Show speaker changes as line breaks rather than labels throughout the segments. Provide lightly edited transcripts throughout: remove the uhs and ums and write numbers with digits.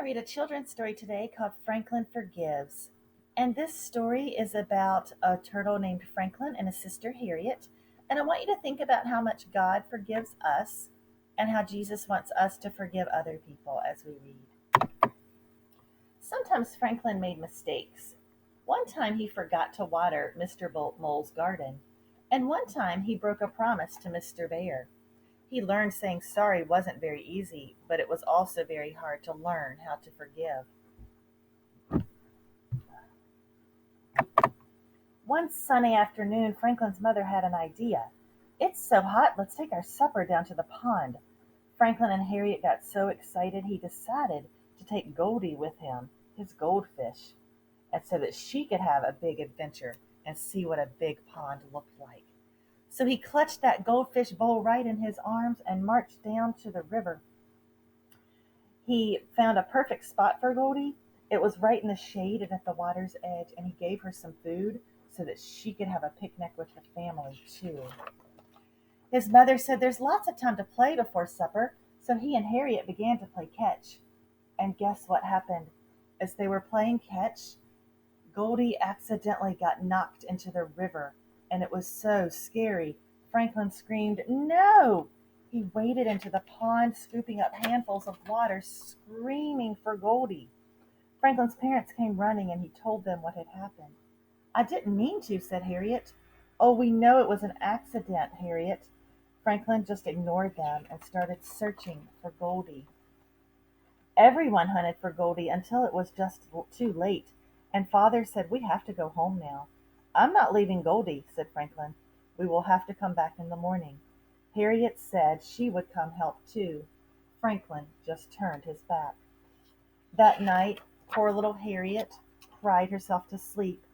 to read a children's story today called Franklin Forgives. And this story is about a turtle named Franklin and his sister Harriet. And I want you to think about how much God forgives us and how Jesus wants us to forgive other people as we read. Sometimes Franklin made mistakes. One time he forgot to water Mr. Mole's garden, and one time he broke a promise to Mr. Bear. He learned saying sorry wasn't very easy, but it was also very hard to learn how to forgive. One sunny afternoon, Franklin's mother had an idea. "It's so hot, let's take our supper down to the pond." Franklin and Harriet got so excited he decided to take Goldie with him, his goldfish, and so that she could have a big adventure and see what a big pond looked like. So he clutched that goldfish bowl right in his arms and marched down to the river. He found a perfect spot for Goldie. It was right in the shade and at the water's edge, and he gave her some food so that she could have a picnic with the family, too. His mother said there's lots of time to play before supper, so he and Harriet began to play catch. And guess what happened? As they were playing catch, Goldie accidentally got knocked into the river, and it was so scary. Franklin screamed, "No!" He waded into the pond, scooping up handfuls of water, screaming for Goldie. Franklin's parents came running, and he told them what had happened. "I didn't mean to," said Harriet. "Oh, we know it was an accident, Harriet." Franklin just ignored them and started searching for Goldie. Everyone hunted for Goldie until it was just too late, and Father said, "We have to go home now." "I'm not leaving Goldie," said Franklin. "We will have to come back in the morning." Harriet said she would come help too. Franklin just turned his back. That night, poor little Harriet cried herself to sleep,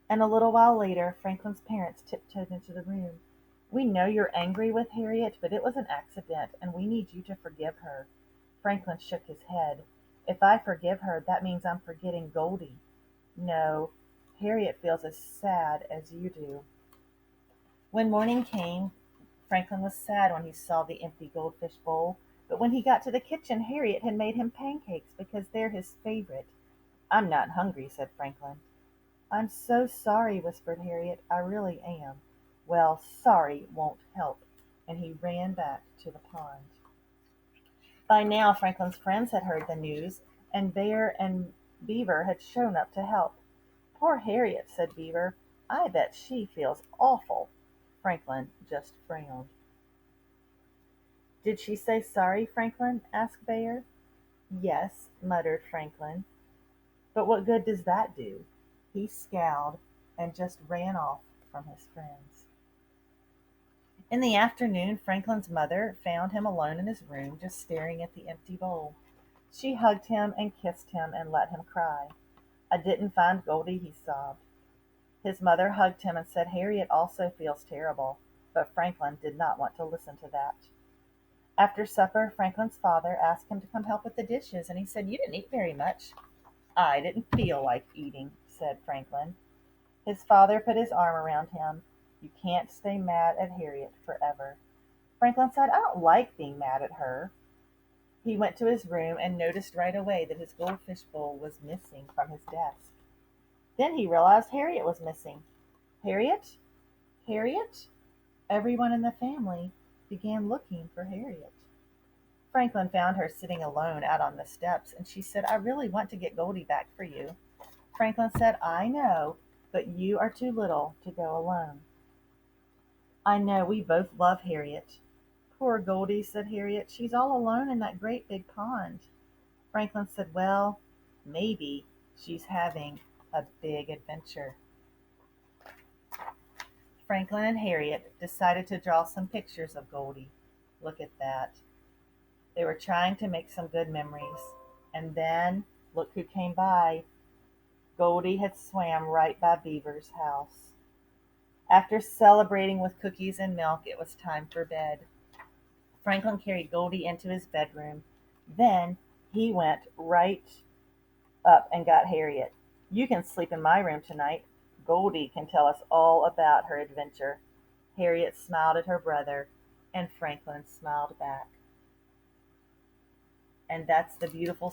and a little while later Franklin's parents tiptoed into the room. "We know you're angry with Harriet, but it was an accident, and we need you to forgive her." Franklin shook his head. "If I forgive her, that means I'm forgetting Goldie." "No, Harriet feels as sad as you do." When morning came, Franklin was sad when he saw the empty goldfish bowl, but when he got to the kitchen, Harriet had made him pancakes because they're his favorite. "I'm not hungry," said Franklin. "I'm so sorry," whispered Harriet. "I really am." "Well, sorry won't help," and he ran back to the pond. By now Franklin's friends had heard the news, and Bear and Beaver had shown up to help. "Poor Harriet," said Beaver. "I bet she feels awful." Franklin just frowned. "Did she say sorry, Franklin?" asked Bear. "Yes," muttered Franklin. "But what good does that do?" He scowled and just ran off from his friends. In the afternoon, Franklin's mother found him alone in his room, just staring at the empty bowl. She hugged him and kissed him and let him cry. "I didn't find Goldie," he sobbed. His mother hugged him and said Harriet also feels terrible, but Franklin did not want to listen to that. After supper, Franklin's father asked him to come help with the dishes, and he said, "You didn't eat very much." "I didn't feel like eating," said Franklin. His father put his arm around him. "You can't stay mad at Harriet forever." Franklin said, "I don't like being mad at her." He went to his room and noticed right away that his goldfish bowl was missing from his desk. Then he realized Harriet was missing. "Harriet? Harriet?" Everyone in the family began looking for Harriet. Franklin found her sitting alone out on the steps, and she said, "I really want to get Goldie back for you." Franklin said, "I know, but you are too little to go alone." "I know, we both love Harriet." "Poor Goldie," said Harriet. "She's all alone in that great big pond." Franklin said, "Well, maybe she's having a big adventure." Franklin and Harriet decided to draw some pictures of Goldie. Look at that. They were trying to make some good memories. And then, look who came by. Goldie had swam right by Beaver's house. After celebrating with cookies and milk, it was time for bed. Franklin carried Goldie into his bedroom. Then he went right up and got Harriet. "You can sleep in my room tonight. Goldie can tell us all about her adventure." Harriet smiled at her brother, and Franklin smiled back. And that's the beautiful